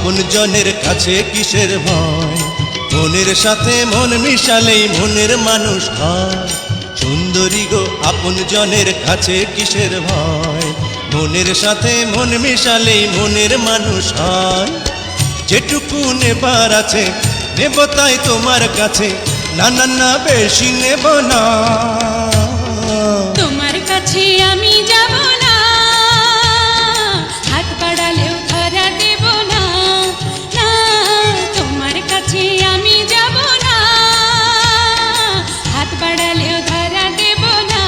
আপন জনের কাছে কিসের ভয়, মনের সাথে মন মিশালেই মনের মানুষ হয়। সুন্দরী গো আপন জনের কাছে কিসের ভয়, মনের সাথে মন মিশালেই মনের মানুষ হয়। যেটুকু নেবার আছে নেব তাই তোমার কাছে, না না না বেশি নেব না। তোমার কাছে আমি যাব না, হাত বাড়ালেও ধরা দেব না। না, তোমার কাছে আমি যাব না, হাত বাড়ালেও ধরা দেব না।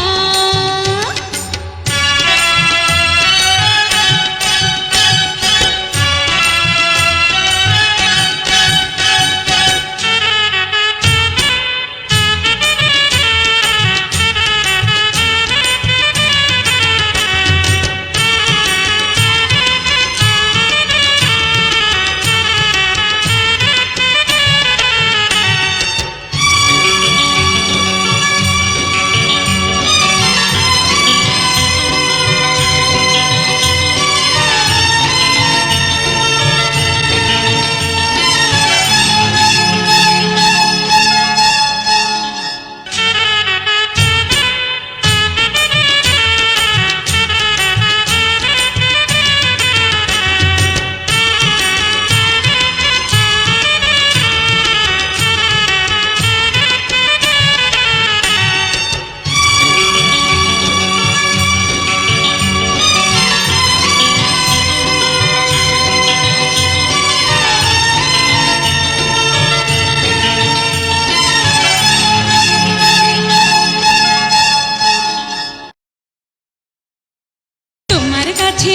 তোমার কাছে